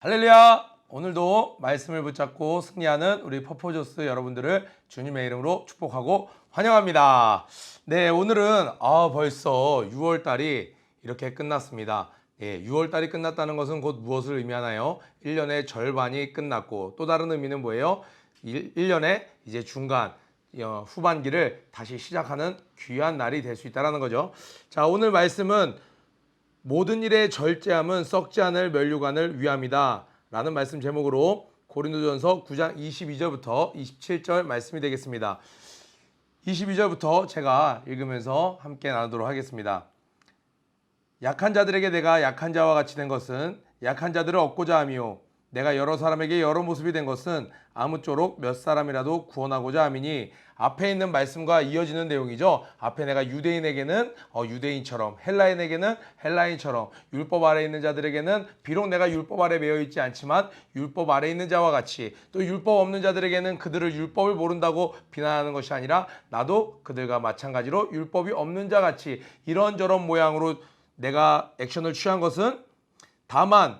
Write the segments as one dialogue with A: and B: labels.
A: 할렐루야! 오늘도 말씀을 붙잡고 승리하는 우리 퍼포저스 여러분들을 주님의 이름으로 축복하고 환영합니다. 네, 오늘은 벌써 6월 달이 이렇게 끝났습니다. 6월 달이 끝났다는 것은 곧 무엇을 의미하나요? 1년의 절반이 끝났고 또 다른 의미는 뭐예요? 1년의 이제 중간 후반기를 다시 시작하는 귀한 날이 될 수 있다는 거죠. 자, 오늘 말씀은 모든 일의 절제함은 썩지 않을 면류관을 위함이다 라는 말씀 제목으로 고린도전서 9장 22절부터 27절 말씀이 되겠습니다. 22절부터 제가 읽으면서 함께 나누도록 하겠습니다. 약한 자들에게 내가 약한 자와 같이 된 것은 약한 자들을 얻고자 함이요 내가 여러 사람에게 여러 모습이 된 것은 아무쪼록 몇 사람이라도 구원하고자 함이니, 앞에 있는 말씀과 이어지는 내용이죠. 앞에 내가 유대인에게는 유대인처럼, 헬라인에게는 헬라인처럼, 율법 아래 있는 자들에게는 비록 내가 율법 아래 매여 있지 않지만 율법 아래 있는 자와 같이, 또 율법 없는 자들에게는 그들을 율법을 모른다고 비난하는 것이 아니라 나도 그들과 마찬가지로 율법이 없는 자 같이 이런저런 모양으로 내가 액션을 취한 것은 다만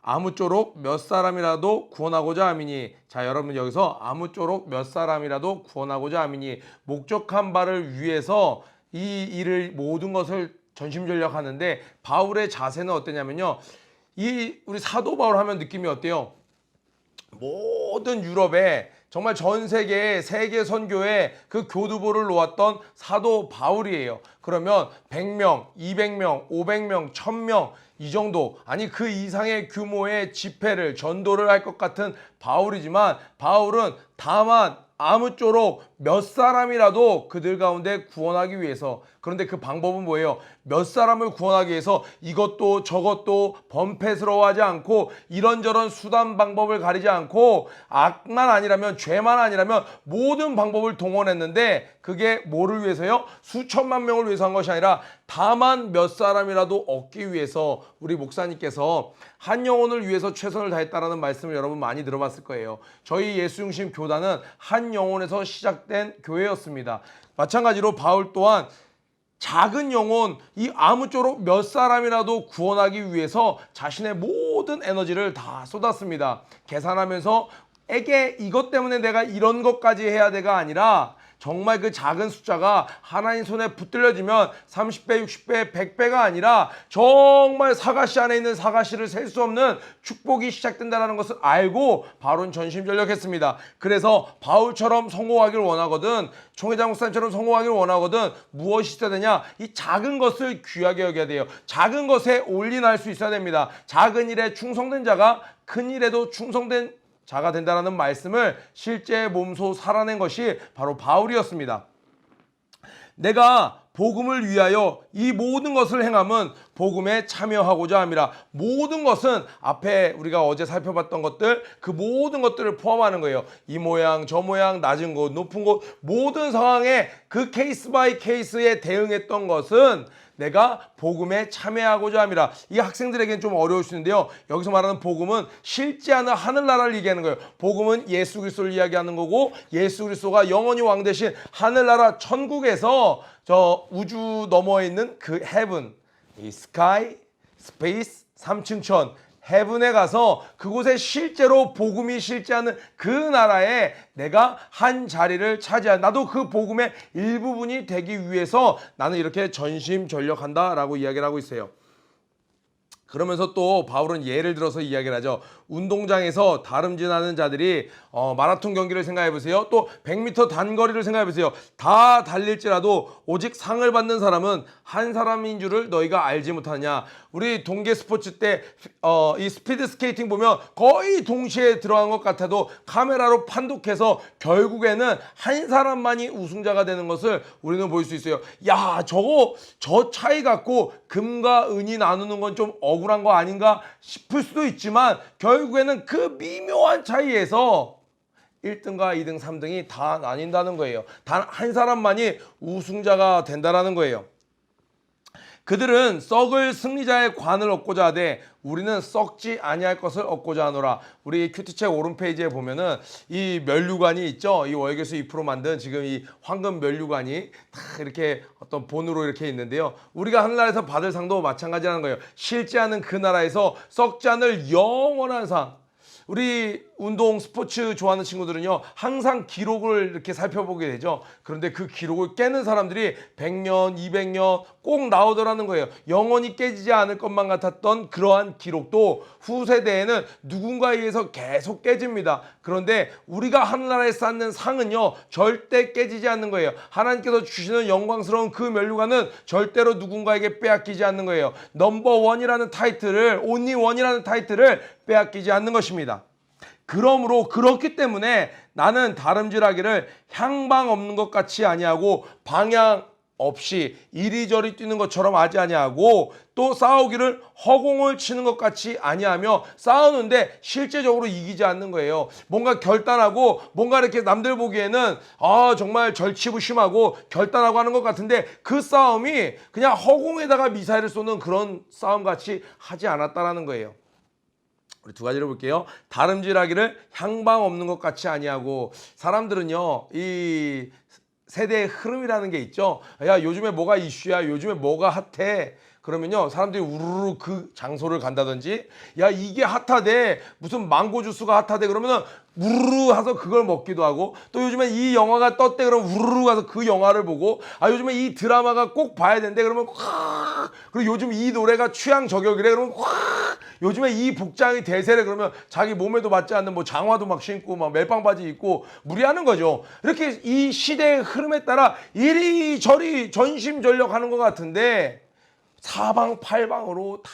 A: 아무쪼록 몇 사람이라도 구원하고자 함이니. 자, 여러분 여기서 아무쪼록 몇 사람이라도 구원하고자 함이니, 목적한 바를 위해서 이 일을 모든 것을 전심전력하는데, 바울의 자세는 어떠냐면요, 이 우리 사도 바울 하면 느낌이 어때요? 모든 유럽에 정말 전 세계의 세계 선교에 그 교두보를 놓았던 사도 바울이에요. 그러면 100명, 200명, 500명, 1000명 이 정도, 아니 그 이상의 규모의 집회를 전도를 할 것 같은 바울이지만, 바울은 다만 아무쪼록 몇 사람이라도 그들 가운데 구원하기 위해서, 그런데 그 방법은 뭐예요? 몇 사람을 구원하기 위해서 이것도 저것도 범패스러워하지 않고 이런저런 수단 방법을 가리지 않고 악만 아니라면, 죄만 아니라면 모든 방법을 동원했는데, 그게 뭐를 위해서요? 수천만 명을 위해서 한 것이 아니라 다만 몇 사람이라도 얻기 위해서. 우리 목사님께서 한 영혼을 위해서 최선을 다했다라는 말씀을 여러분 많이 들어봤을 거예요. 저희 예수중심 교단은 한 영혼에서 시작된 교회였습니다. 마찬가지로 바울 또한 작은 영혼, 이 아무쪼록 몇 사람이라도 구원하기 위해서 자신의 모든 에너지를 다 쏟았습니다. 계산하면서 이것 때문에 내가 이런 것까지 해야 돼가 아니라, 정말 그 작은 숫자가 하나님 손에 붙들려지면 30배, 60배, 100배가 아니라 정말 사가시 안에 있는 사가시를 셀 수 없는 축복이 시작된다는 것을 알고 바울은 전심전력했습니다. 그래서 바울처럼 성공하기를 원하거든, 총회장 목사님처럼 성공하기를 원하거든, 무엇이 있어야 되냐? 이 작은 것을 귀하게 여겨야 돼요. 작은 것에 올인할 수 있어야 됩니다. 작은 일에 충성된 자가 큰 일에도 충성된 자가 된다는 말씀을 실제 몸소 살아낸 것이 바로 바울이었습니다. 내가 복음을 위하여 이 모든 것을 행함은 복음에 참여하고자 함이라. 모든 것은 앞에 우리가 어제 살펴봤던 것들, 그 모든 것들을 포함하는 거예요. 이 모양 저 모양, 낮은 곳 높은 곳, 모든 상황에 그 케이스 바이 케이스에 대응했던 것은 내가 복음에 참여하고자 함이라. 이 학생들에게는 좀 어려울 수 있는데요, 여기서 말하는 복음은 실제하는 하늘나라를 얘기하는 거예요. 복음은 예수 그리스도를 이야기하는 거고, 예수 그리스도가 영원히 왕 대신 하늘나라 천국에서 저 우주 너머에 있는 그 heaven, 이 sky, space, 삼층천, 헤븐에 가서 그곳에 실제로 복음이 실제하는 그 나라에 내가 한 자리를 차지한, 나도 그 복음의 일부분이 되기 위해서 나는 이렇게 전심전력한다라고 이야기를 하고 있어요. 그러면서 또 바울은 예를 들어서 이야기를 하죠. 운동장에서 다름질하는 자들이 마라톤 경기를 생각해 보세요. 또 100m 단거리를 생각해 보세요. 다 달릴지라도 오직 상을 받는 사람은 한 사람인 줄을 너희가 알지 못하냐. 우리 동계 스포츠 때 이 스피드 스케이팅 보면 거의 동시에 들어간 것 같아도 카메라로 판독해서 결국에는 한 사람만이 우승자가 되는 것을 우리는 볼 수 있어요. 야, 저 차이 갖고 금과 은이 나누는 건 좀 억울한 거 아닌가 싶을 수도 있지만, 결국에는 그 미묘한 차이에서 1등과 2등, 3등이 다 나뉜다는 거예요. 단 한 사람만이 우승자가 된다는 거예요. 그들은 썩을 승리자의 관을 얻고자 하되 우리는 썩지 아니할 것을 얻고자 하노라. 우리 큐티책 오른 페이지에 보면은 이 면류관이 있죠. 이 월계수 2% 만든 지금 이 황금 면류관이 다 이렇게 어떤 본으로 이렇게 있는데요. 우리가 하늘나라에서 받을 상도 마찬가지라는 거예요. 실제하는 그 나라에서 썩지 않을 영원한 상. 우리 운동 스포츠 좋아하는 친구들은요 항상 기록을 이렇게 살펴보게 되죠. 그런데 그 기록을 깨는 사람들이 100년 200년 꼭 나오더라는 거예요. 영원히 깨지지 않을 것만 같았던 그러한 기록도 후세대에는 누군가에 의해서 계속 깨집니다. 그런데 우리가 하늘나라에 쌓는 상은요 절대 깨지지 않는 거예요. 하나님께서 주시는 영광스러운 그 면류관은 절대로 누군가에게 빼앗기지 않는 거예요. 넘버원이라는 타이틀을 온리원이라는 타이틀을 빼앗기지 않는 것입니다. 그러므로 그렇기 때문에 나는 다름질하기를 향방 없는 것 같이 아니하고 방향 없이 이리저리 뛰는 것처럼 하지 아니하고 또 싸우기를 허공을 치는 것 같이 아니하며 싸우는데 실제적으로 이기지 않는 거예요. 뭔가 결단하고 뭔가 이렇게 남들 보기에는 정말 절치부심하고 결단하고 하는 것 같은데 그 싸움이 그냥 허공에다가 미사일을 쏘는 그런 싸움 같이 하지 않았다라는 거예요. 우리 두 가지를 볼게요. 다름질하기를 향방 없는 것 같이 아니하고 사람들은요 이 세대의 흐름이라는 게 있죠. 야 요즘에 뭐가 이슈야, 요즘에 뭐가 핫해. 그러면요 사람들이 우르르 그 장소를 간다든지 야 이게 핫하대, 무슨 망고 주스가 핫하대 그러면은 우르르 가서 그걸 먹기도 하고 또 요즘에 이 영화가 떴대 그러면 우르르 가서 그 영화를 보고 요즘에 이 드라마가 꼭 봐야 된대 그러면 그리고 요즘 이 노래가 취향 저격이래 그러면 요즘에 이 복장이 대세래 그러면 자기 몸에도 맞지 않는 뭐 장화도 막 신고 막 멜빵 바지 입고 무리하는 거죠. 이렇게 이 시대의 흐름에 따라 이리저리 전심전력하는 것 같은데 사방팔방으로 다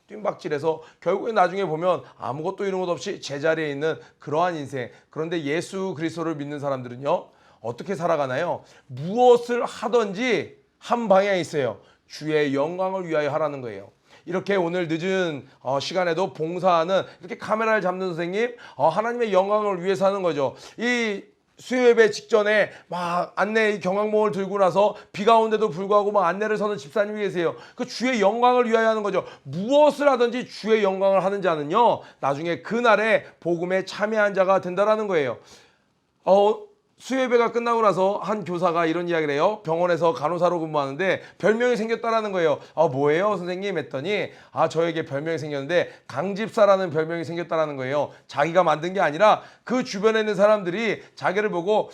A: 뜀박질해서 결국에 나중에 보면 아무것도 이런 것 없이 제자리에 있는 그러한 인생. 그런데 예수 그리스도를 믿는 사람들은요 어떻게 살아가나요? 무엇을 하든지 한 방향에 있어요. 주의 영광을 위하여 하라는 거예요. 이렇게 오늘 늦은 시간에도 봉사하는 이렇게 카메라를 잡는 선생님 하나님의 영광을 위해서 하는 거죠. 이 수요예배 직전에 막 안내 경황봉을 들고 나서 비가 오는데도 불구하고 막 안내를 서는 집사님이 계세요. 그 주의 영광을 위하여 하는 거죠. 무엇을 하든지 주의 영광을 하는 자는요 나중에 그날에 복음에 참여한 자가 된다라는 거예요. 수요예배가 끝나고 나서 한 교사가 이런 이야기를 해요. 병원에서 간호사로 근무하는데 별명이 생겼다라는 거예요. 뭐예요 선생님 했더니 저에게 별명이 생겼는데 강집사라는 별명이 생겼다라는 거예요. 자기가 만든 게 아니라 그 주변에 있는 사람들이 자기를 보고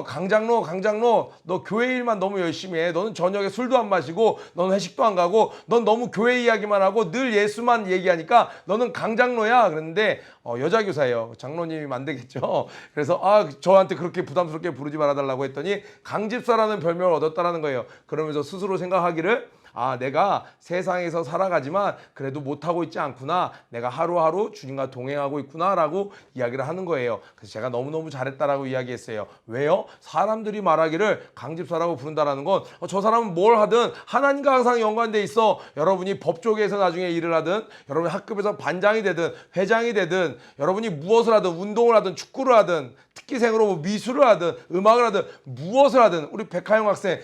A: 강장로 너 교회 일만 너무 열심히 해. 너는 저녁에 술도 안 마시고 너는 회식도 안 가고 넌 너무 교회 이야기만 하고 늘 예수만 얘기하니까 너는 강장로야. 그랬는데 여자 교사예요. 장로님이 만들겠죠. 그래서 저한테 그렇게 부담스럽게 부르지 말아달라고 했더니 강집사라는 별명을 얻었다라는 거예요. 그러면서 스스로 생각하기를 내가 세상에서 살아가지만 그래도 못하고 있지 않구나. 내가 하루하루 주님과 동행하고 있구나라고 이야기를 하는 거예요. 그래서 제가 너무너무 잘했다라고 이야기했어요. 왜요? 사람들이 말하기를 강집사라고 부른다라는 건 저 사람은 뭘 하든 하나님과 항상 연관돼 있어. 여러분이 법조계에서 나중에 일을 하든 여러분이 학급에서 반장이 되든 회장이 되든 여러분이 무엇을 하든 운동을 하든 축구를 하든 특기생으로 미술을 하든 음악을 하든 무엇을 하든 우리 백하영 학생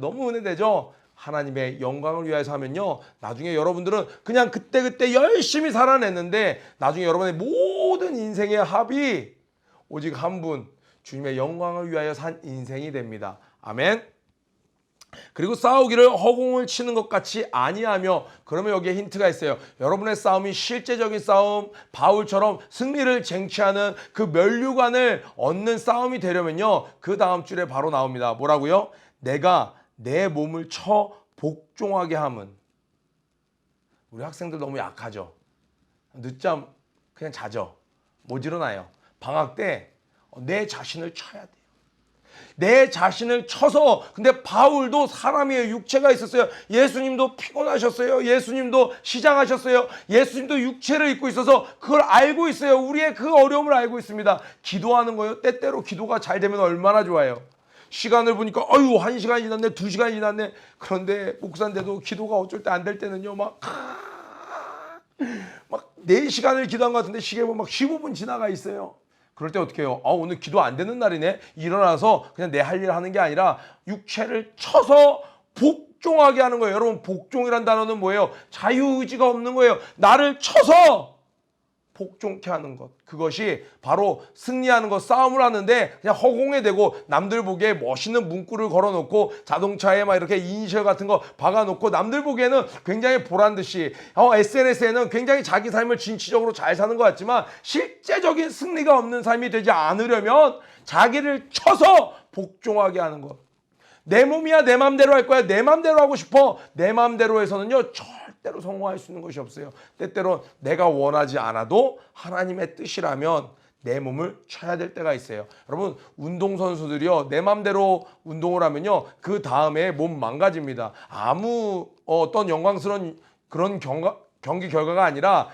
A: 너무 은혜되죠? 하나님의 영광을 위해서 하면요 나중에 여러분들은 그냥 그때그때 열심히 살아냈는데 나중에 여러분의 모든 인생의 합이 오직 한 분 주님의 영광을 위하여 산 인생이 됩니다. 아멘. 그리고 싸우기를 허공을 치는 것 같이 아니하며 그러면 여기에 힌트가 있어요. 여러분의 싸움이 실제적인 싸움 바울처럼 승리를 쟁취하는 그 면류관을 얻는 싸움이 되려면요 그 다음 줄에 바로 나옵니다. 뭐라고요? 내가 내 몸을 쳐 복종하게 함은. 우리 학생들 너무 약하죠. 늦잠 그냥 자죠. 못 일어나요. 방학 때 내 자신을 쳐야 돼요. 내 자신을 쳐서. 근데 바울도 사람이에요. 육체가 있었어요. 예수님도 피곤하셨어요. 예수님도 시장하셨어요. 예수님도 육체를 입고 있어서 그걸 알고 있어요. 우리의 그 어려움을 알고 있습니다. 기도하는 거예요. 때때로 기도가 잘 되면 얼마나 좋아요. 시간을 보니까 1시간이 지났네 2시간이 지났네. 그런데 목사인데도 기도가 어쩔 때 안 될 때는요 막 4시간을 기도한 것 같은데 시계 보면 막 15분 지나가 있어요. 그럴 때 어떻게 해요? 오늘 기도 안 되는 날이네. 일어나서 그냥 내 할 일 하는 게 아니라 육체를 쳐서 복종하게 하는 거예요. 여러분, 복종이란 단어는 뭐예요? 자유의지가 없는 거예요. 나를 쳐서 복종케 하는 것. 그것이 바로 승리하는 것, 싸움을 하는데 그냥 허공에 대고 남들 보기에 멋있는 문구를 걸어놓고 자동차에 막 이렇게 이니셜 같은 거 박아놓고 남들 보기에는 굉장히 보란듯이 SNS에는 굉장히 자기 삶을 진취적으로 잘 사는 것 같지만 실제적인 승리가 없는 삶이 되지 않으려면 자기를 쳐서 복종하게 하는 것. 내 몸이야 내 맘대로 할 거야. 내 맘대로 하고 싶어. 내 맘대로 해서는요 절대로 성공할 수 있는 것이 없어요. 때때로 내가 원하지 않아도 하나님의 뜻이라면 내 몸을 쳐야 될 때가 있어요. 여러분, 운동선수들이요 내 맘대로 운동을 하면요 그 다음에 몸 망가집니다. 아무 어떤 영광스러운 그런 경기 결과가 아니라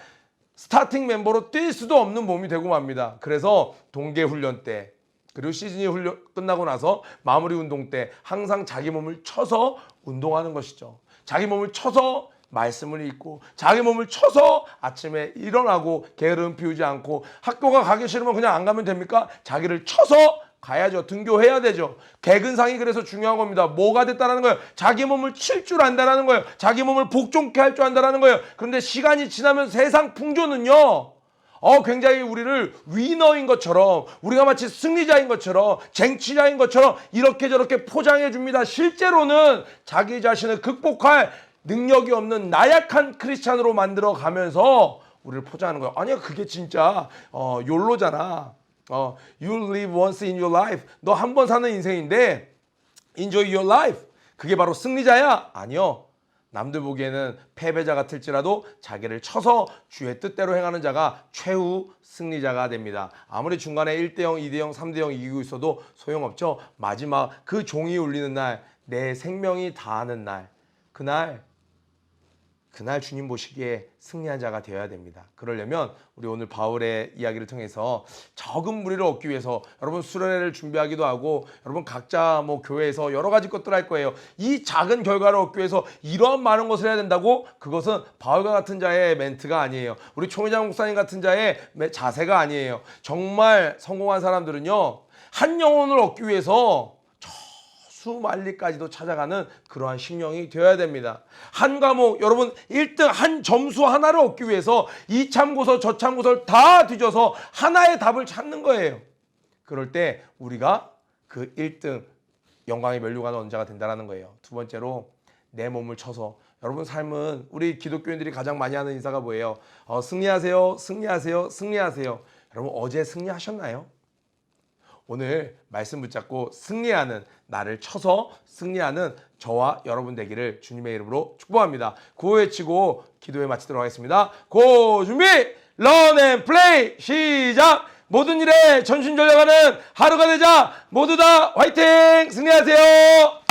A: 스타팅 멤버로 뛸 수도 없는 몸이 되고 맙니다. 그래서 동계 훈련 때 그리고 시즌이 끝나고 나서 마무리 운동 때 항상 자기 몸을 쳐서 운동하는 것이죠. 자기 몸을 쳐서 말씀을 읽고 자기 몸을 쳐서 아침에 일어나고 게으름 피우지 않고 학교가 가기 싫으면 그냥 안 가면 됩니까? 자기를 쳐서 가야죠. 등교해야 되죠. 개근상이 그래서 중요한 겁니다. 뭐가 됐다는 거예요? 자기 몸을 칠 줄 안다는 거예요. 자기 몸을 복종케 할 줄 안다는 거예요. 그런데 시간이 지나면 세상 풍조는요. 굉장히 우리를 위너인 것처럼 우리가 마치 승리자인 것처럼 쟁취자인 것처럼 이렇게 저렇게 포장해 줍니다. 실제로는 자기 자신을 극복할 능력이 없는 나약한 크리스찬으로 만들어 가면서 우리를 포장하는 거예요. 아니야, 그게 진짜 욜로잖아. You live once in your life. 너 한 번 사는 인생인데 enjoy your life. 그게 바로 승리자야? 아니요. 남들 보기에는 패배자 같을지라도 자기를 쳐서 주의 뜻대로 행하는 자가 최후 승리자가 됩니다. 아무리 중간에 1대0, 2대0, 3대0 이기고 있어도 소용없죠. 마지막 그 종이 울리는 날, 내 생명이 다하는 날, 그날 주님 보시기에 승리한 자가 되어야 됩니다. 그러려면 우리 오늘 바울의 이야기를 통해서 적은 무리를 얻기 위해서 여러분 수련회를 준비하기도 하고 여러분 각자 뭐 교회에서 여러 가지 것들 할 거예요. 이 작은 결과를 얻기 위해서 이러한 많은 것을 해야 된다고? 그것은 바울과 같은 자의 멘트가 아니에요. 우리 총회장 목사님 같은 자의 자세가 아니에요. 정말 성공한 사람들은요. 한 영혼을 얻기 위해서 수만리까지도 찾아가는 그러한 심령이 되어야 됩니다. 한 과목 여러분 1등 한 점수 하나를 얻기 위해서 이 참고서 저 참고서를 다 뒤져서 하나의 답을 찾는 거예요. 그럴 때 우리가 그 1등 영광의 면류관 원자가 된다는 거예요. 두 번째로 내 몸을 쳐서 여러분 삶은 우리 기독교인들이 가장 많이 하는 인사가 뭐예요? 승리하세요, 승리하세요, 승리하세요. 여러분 어제 승리하셨나요? 오늘 말씀 붙잡고 승리하는 나를 쳐서 승리하는 저와 여러분 되기를 주님의 이름으로 축복합니다. 구호 외치고 기도에 마치도록 하겠습니다. 고 준비 런 앤 플레이 시작. 모든 일에 전신전력하는 하루가 되자. 모두 다 화이팅! 승리하세요.